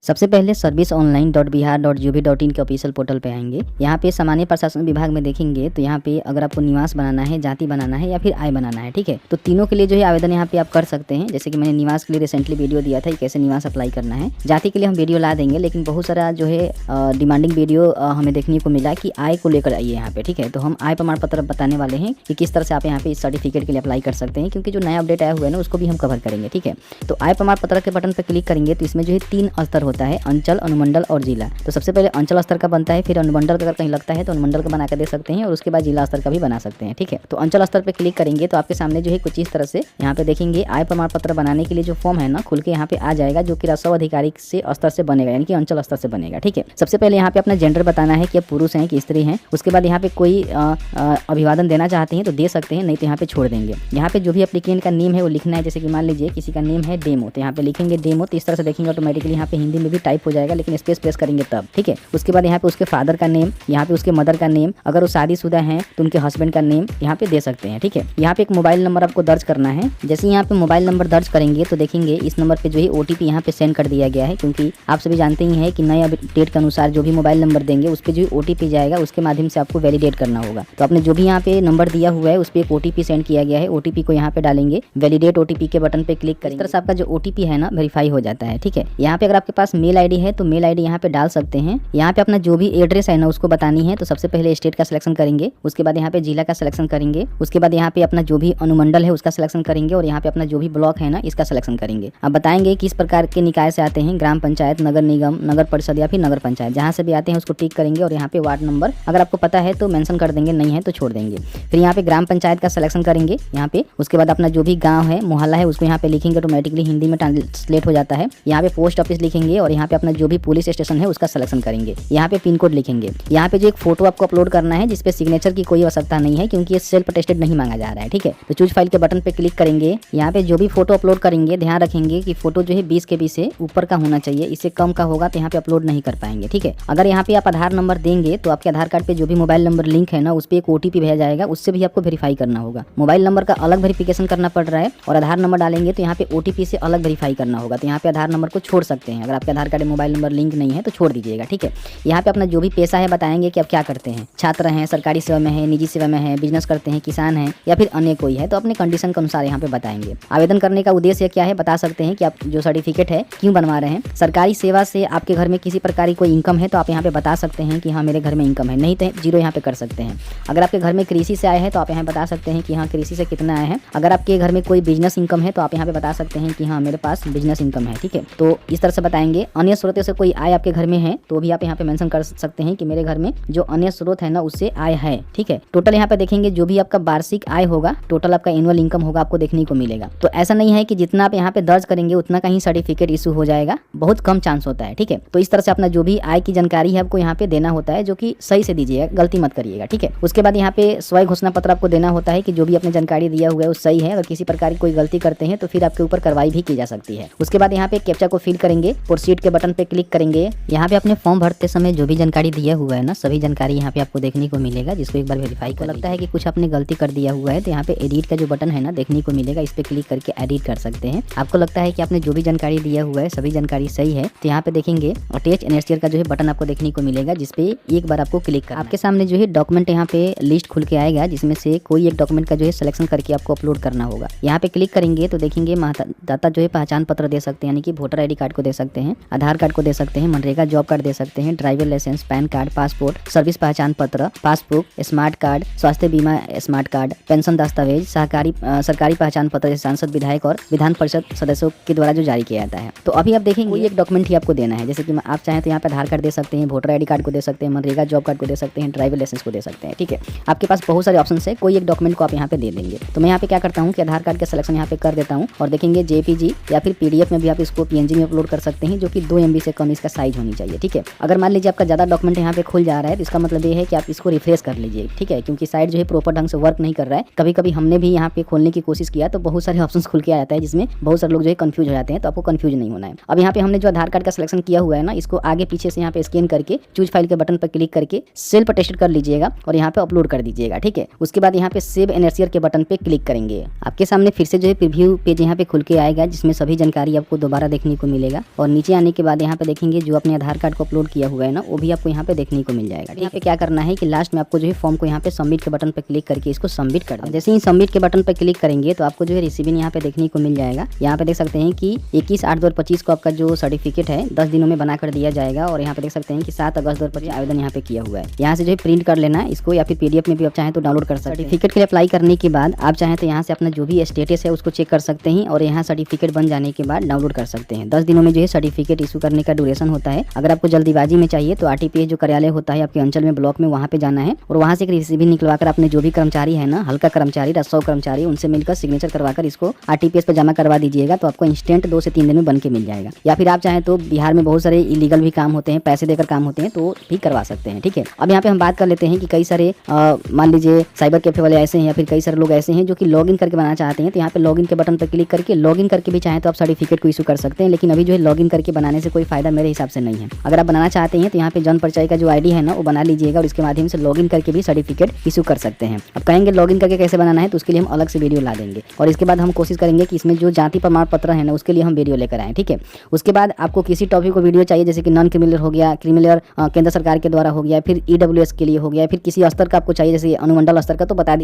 सबसे पहले serviceonline.bihar.gov.in के ऑफिशियल पोर्टल पे आएंगे। यहाँ पे सामान्य प्रशासन विभाग में देखेंगे तो यहाँ पे अगर आपको निवास बनाना है, जाति बनाना है या फिर आय बनाना है, ठीक है, तो तीनों के लिए जो है आवेदन यहाँ पे आप कर सकते हैं। जैसे कि मैंने निवास के लिए रिसेंटली वीडियो दिया था कैसे निवास अप्लाई करना है। जाति के लिए हम वीडियो ला देंगे, लेकिन बहुत सारा जो है डिमांडिंग वीडियो हमें देखने को मिला कि आय को लेकर आइए यहाँ पे, ठीक है। तो हम आय प्रमाण पत्र बताने वाले हैं कि किस तरह से आप यहाँ पे इस सर्टिफिकेट के लिए अप्लाई कर सकते हैं, क्योंकि जो नया अपडेट आया हुआ है ना उसको भी हम कवर करेंगे, ठीक है। तो आय प्रमाण पत्र के बटन पर क्लिक करेंगे तो इसमें जो है 3 स्तर होता है, अंचल, अनुमंडल और जिला। तो सबसे पहले अंचल स्तर का बनता है, फिर अनुमंडल का अगर कहीं लगता है तो अनुमंडल का बना कर दे सकते हैं और उसके बाद जिला स्तर का भी बना सकते हैं, ठीक है। तो अंचल स्तर पे क्लिक करेंगे तो आपके सामने जो है कुछ इस तरह से यहाँ पे देखेंगे आय प्रमाण पत्र बनाने के लिए जो फॉर्म है ना खुल के यहाँ पे आ जाएगा, जो कि राजस्व अधिकारी से स्तर से बनेगा, यानी कि अंचल स्तर से बनेगा, ठीक है। सबसे पहले यहाँ पे अपना जेंडर बताना है कि आप पुरुष हैं कि स्त्री हैं। उसके बाद यहाँ पे कोई अभिवादन देना चाहते हैं तो दे सकते हैं, नहीं तो यहाँ पे छोड़ देंगे। यहाँ पे जो भी एप्लीकेंट का नेम है वो लिखना है। जैसे कि मान लीजिए किसी का नेम है डेमो, तो यहाँ पे लिखेंगे डेमो। तो इस तरह से देखेंगे ऑटोमेटिकली यहाँ पे हिंदी में भी टाइप हो जाएगा, लेकिन स्पेस प्रेस करेंगे तब, ठीक है। उसके बाद यहाँ पे उसके फादर का नेम, यहाँ पे उसके मदर का नेम, अगर वो शादीशुदा हैं तो उनके हस्बैंड का नेम यहाँ पे दे सकते हैं, ठीक है। यहाँ पे एक मोबाइल नंबर आपको दर्ज करना है। जैसे यहाँ पे मोबाइल नंबर दर्ज करेंगे तो देखेंगे इस नंबर पे जो है ओटीपी यहाँ पे सेंड कर दिया गया है, क्योंकि आप सभी जानते ही हैं कि नए अपडेट के अनुसार जो भी मोबाइल नंबर देंगे उस पर जो ओटीपी जाएगा उसके माध्यम से आपको वैलिडेट करना होगा। तो आपने जो भी यहाँ पे नंबर दिया हुआ है उस पर एक ओटीपी सेंड किया गया है, ओटीपी को यहाँ पे डालेंगे, वैलिडेट ओटीपी के बटन पे क्लिक करेंगे। इस तरह से आपका जो ओटीपी है ना वेरीफाई हो जाता है, ठीक है। यहाँ पे अगर आपके पास मेल आईडी है तो मेल आईडी यहाँ पे डाल सकते हैं। यहाँ पे अपना जो भी एड्रेस है ना उसको बतानी है। तो सबसे पहले स्टेट का सिलेक्शन करेंगे, उसके बाद यहाँ पे जिला का सिलेक्शन करेंगे, उसके बाद यहाँ पे अपना जो भी अनुमंडल है उसका सिलेक्शन करेंगे और यहाँ पे अपना जो भी ब्लॉक है ना इसका सिलेक्शन करेंगे। अब बताएंगे किस प्रकार के निकाय से आते हैं, ग्राम पंचायत, नगर निगम, नगर परिषद या फिर नगर पंचायत, जहाँ से भी आते हैं उसको टिक करेंगे और यहाँ पे वार्ड नंबर अगर आपको पता है तो मेंशन कर देंगे, नहीं है तो छोड़ देंगे। फिर यहाँ पे ग्राम पंचायत का सिलेक्शन करेंगे यहाँ पे। उसके बाद अपना जो भी गाँव है, मोहल्ला है, उसको यहाँ पे लिखेंगे, ऑटोमेटिकली हिंदी में ट्रांसलेट हो जाता है। यहाँ पे पोस्ट ऑफिस लिखेंगे और यहाँ पे अपना जो भी पुलिस स्टेशन है उसका सिलेक्शन करेंगे। यहाँ पे पिन कोड लिखेंगे। यहाँ पे जो एक फोटो आपको अपलोड करना है जिसपे सिग्नेचर की कोई आवश्यकता नहीं है, क्योंकि ये सेल्फ अटेस्टेड नहीं मांगा जा रहा है, ठीक है। तो चूज फाइल के बटन पे क्लिक करेंगे। यहाँ पे जो भी फोटो अपलोड करेंगे ध्यान रखेंगे कि फोटो जो है 20 KB से ऊपर का होना चाहिए, इससे कम का होगा तो यहाँ पे अपलोड नहीं कर पाएंगे, ठीक है। अगर यहाँ पे आप आधार नंबर देंगे तो आपके आधार कार्ड पे जो भी मोबाइल नंबर लिंक है ना उस पर एक ओटीपी भेजा जाएगा, उससे भी आपको वेरीफाई करना होगा। मोबाइल नंबर का अलग वेरिफिकेशन करना पड़ रहा है और आधार नंबर डालेंगे तो यहाँ पे ओटीपी से अलग वेरीफाई करना होगा। तो यहाँ पे आधार नंबर को छोड़ सकते हैं, अगर आपके आधार कार्ड में मोबाइल नंबर लिंक नहीं है तो छोड़ दीजिएगा, ठीक है। यहाँ पे अपना जो भी पेशा है बताएंगे कि आप क्या करते हैं, छात्र हैं, सरकारी सेवा में है, निजी सेवा में है, बिजनेस करते हैं, किसान हैं या फिर अन्य कोई है, तो अपने कंडीशन के अनुसार यहाँ पे बताएंगे। आवेदन करने का उद्देश्य क्या है बता सकते हैं कि आप जो सर्टिफिकेट है क्यों बनवा रहे हैं। सरकारी सेवा से आपके घर में किसी प्रकार की कोई इनकम है तो आप यहाँ पे बता सकते हैं कि हाँ मेरे घर में इनकम है, नहीं तो जीरो यहाँ पे कर सकते हैं। अगर आपके घर में कृषि से आए हैं तो आप यहाँ बता सकते हैं कि हाँ कृषि से कितना आया है। अगर आपके घर में कोई बिजनेस इनकम है तो आप यहाँ पे बता सकते हैं कि हाँ मेरे पास बिजनेस इनकम है, ठीक है। तो इस तरह से बताएंगे। अन्य स्रोतों से कोई आय आपके घर में है तो भी आप यहाँ पे मेंशन कर सकते हैं कि मेरे घर में जो अन्य स्रोत है ना उससे आय है, ठीक है। टोटल यहाँ पे देखेंगे जो भी आपका वार्षिक आय होगा, टोटल आपका एनुअल इनकम होगा आपको देखने को मिलेगा। तो ऐसा नहीं है कि जितना आप यहाँ पे दर्ज करेंगे उतना का ही सर्टिफिकेट इशू हो जाएगा, बहुत कम चांस होता है, ठीक है। तो इस तरह से अपना जो भी आय की जानकारी है आपको यहाँ पे देना होता है, जो कि सही से दीजिएगा, गलती मत करिएगा, ठीक है। उसके बाद यहाँ पे स्वयं घोषणा पत्र आपको देना होता है कि जो भी आपने जानकारी दिया हुआ है वो सही है। अगर किसी प्रकार की कोई गलती करते हैं तो फिर आपके ऊपर कार्रवाई भी की जा सकती है। उसके बाद यहाँ पे कैप्चा को फिल करेंगे, प्रोसीड के बटन पे क्लिक करेंगे। यहाँ पे अपने फॉर्म भरते समय जो भी जानकारी दिया हुआ है ना सभी जानकारी यहाँ पे आपको देखने को मिलेगा, जिसको एक बार वेरीफाई कर लगता है कि कुछ आपने गलती कर दिया हुआ है तो यहाँ पे एडिट का जो बटन है ना देखने को मिलेगा, इस पे क्लिक करके एडिट कर सकते हैं। आपको लगता है कि आपने जो भी जानकारी दिया हुआ है सभी जानकारी सही है तो यहाँ पे देखेंगे अटैच एनएचसीआर का जो है बटन आपको देखने को मिलेगा, जिसपे एक बार आपको क्लिक करना है। आपके सामने जो है डॉक्यूमेंट यहाँ पे लिस्ट खुल के आएगा, जिसमें से कोई एक डॉक्यूमेंट का जो है सिलेक्शन करके आपको अपलोड करना होगा। यहाँ पे क्लिक करेंगे तो देखेंगे मतदाता जो है पहचान पत्र दे सकते हैं, यानी कि वोटर ID कार्ड को दे सकते हैं, आधार कार्ड को दे सकते हैं, मनरेगा जॉब कार्ड दे सकते हैं, driver license, PAN card, passport, service पहचान पत्र, पासबुक, स्मार्ट कार्ड, स्वास्थ्य बीमा स्मार्ट कार्ड, पेंशन दस्तावेज, सरकारी पहचान पत्र सांसद, विधायक और विधान परिषद सदस्यों के द्वारा जो जारी किया जाता है। तो अभी आप देखेंगे कोई एक डॉक्यूमेंट ही आपको देना है। जैसे कि आप चाहें तो यहाँ पे आधार कार्ड दे सकते हैं, वोटर ID कार्ड को दे सकते हैं, मनरेगा जॉब कार्ड को दे सकते हैं, ड्राइवर लाइसेंस को दे सकते हैं, ठीक है। आपके पास बहुत सारे ऑप्शन है, कोई एक डॉक्यूमेंट को आप यहाँ पे दे देंगे। तो मैं यहाँ पे क्या करता हूँ कि आधार कार्ड का सिलेक्शन यहाँ पे कर देता हूँ और देखेंगे JPG या फिर PDF में भी आप इसको PNG में अपलोड कर सकते हैं, जो कि 2 MB से कम इसका साइज होनी चाहिए, ठीक है। अगर मान लीजिए आपका ज़्यादा डॉक्यूमेंट यहाँ पे खुल जा रहा है तो इसका मतलब ये है कि आप इसको रिफ्रेश कर लीजिए, ठीक है, क्योंकि साइट जो है प्रॉपर ढंग से वर्क नहीं कर रहा है। कभी कभी हमने भी यहाँ पे खोलने की कोशिश किया तो बहुत सारे ऑप्शंस खुल के आ जाता है, जिसमें बहुत सारे लोग जो है कंफ्यूज हो जाते हैं। तो आपको कंफ्यूज नहीं होना है। अब यहाँ पे हमने जो आधार कार्ड का सिलेक्शन किया हुआ है ना इसको आगे पीछे से यहाँ पे स्कैन करके चूज फाइल के बटन पर क्लिक करके सेल्फ अटेस्टेड कर लीजिएगा और यहाँ पे अपलोड कर दीजिएगा, ठीक है। उसके बाद यहाँ पे सेव एनएचसीआर के बटन पे क्लिक करेंगे। आपके सामने फिर से जो है प्रीव्यू पेज यहाँ पे खुल के आएगा, जिसमें सभी जानकारी आपको दोबारा देखने को मिलेगा और नीचे नीचे आने के बाद यहाँ पे देखेंगे जो अपने आधार कार्ड को अपलोड किया हुआ है ना, वो भी आपको यहाँ पे देखने को मिल जाएगा। यहाँ पे क्या करना है कि लास्ट में आपको जो है फॉर्म को यहाँ पे सबमिट के बटन पे क्लिक करके इसको सबमिट कर दें। जैसे ही सबमिट के बटन पे क्लिक करेंगे तो आपको जो है रिसीविंग यहाँ पे देखने को मिल जाएगा। यहाँ पे देख सकते हैं कि 21/8/2025 को आपका जो सर्टिफिकेट है 10 दिनों में बना कर दिया जाएगा। और यहाँ पे देख सकते हैं कि 7 अगस्त 2025 आवेदन यहाँ पे किया हुआ है। यहाँ से जो है प्रिंट कर लेना है इसको, या फिर PDF में भी आप चाहें तो डाउनलोड कर सकते हैं। सर्टिफिकेट के लिए अप्लाई करने के बाद आप चाहें तो यहाँ से अपना जो भी स्टेटस है उसको चेक कर सकते हैं और यहाँ सर्टिफिकेट बन जाने के बाद डाउनलोड कर सकते हैं। 10 दिनों में जो है सर्टिफिकेट इशू करने का ड्यूरेशन होता है। अगर आपको जल्दीबाजी में चाहिए तो RTPS जो कार्यालय होता है आपके अंचल में, ब्लॉक में, वहाँ पे जाना है और वहाँ से एक रिसीविंग निकलवाकर अपने जो भी कर्मचारी है ना, हल्का कर्मचारी, रसौ कर्मचारी, उनसे मिलकर सिग्नेचर करवाकर इसको RTPS पर जमा करवा दीजिएगा तो आपको इंस्टेंट 2 से 3 दिन में बन के मिल जाएगा। या फिर आप चाहें तो बिहार में बहुत सारे इलीगल भी काम होते हैं, पैसे देकर काम होते हैं, तो भी करवा सकते हैं। ठीक है, अब यहाँ पे हम बात कर लेते हैं कि कई सारे मान लीजिए साइबर कैफे वाले ऐसे हैं या फिर कई सारे लोग ऐसे हैं जो कि लॉगिन करके बनाना चाहते हैं। तो यहाँ पे लॉगिन के बटन पर क्लिक करके लॉगिन करके भी चाहें तो आप सर्टिफिकेट को इशू कर सकते हैं। लेकिन अभी जो है लॉगिन करके बनाने से कोई फायदा मेरे हिसाब से नहीं है। अगर आप बनाना चाहते हैं तो यहाँ पे जन परिचय का जो ID है ना वो बना लीजिएगा और इसके माध्यम से लॉगिन करके भी सर्टिफिकेट इशू कर सकते हैं। अब कहेंगे लॉगिन करके कैसे बनाना है तो उसके लिए हम अलग से वीडियो ला देंगे और इसके बाद हम कोशिश करेंगे कि इसमें जो जाति प्रमाण पत्र है ना उसके लिए हम वीडियो लेकर आएँ। ठीक है, उसके बाद आपको किसी टॉपिक को वीडियो चाहिए जैसे कि नॉन क्रिमिनल हो गया, क्रिमिनल केंद्र सरकार के द्वारा हो गया, फिर EWS के लिए हो गया, फिर किसी स्तर का आपको चाहिए जैसे अनुमंडल स्तर का, तो बता दीजिए।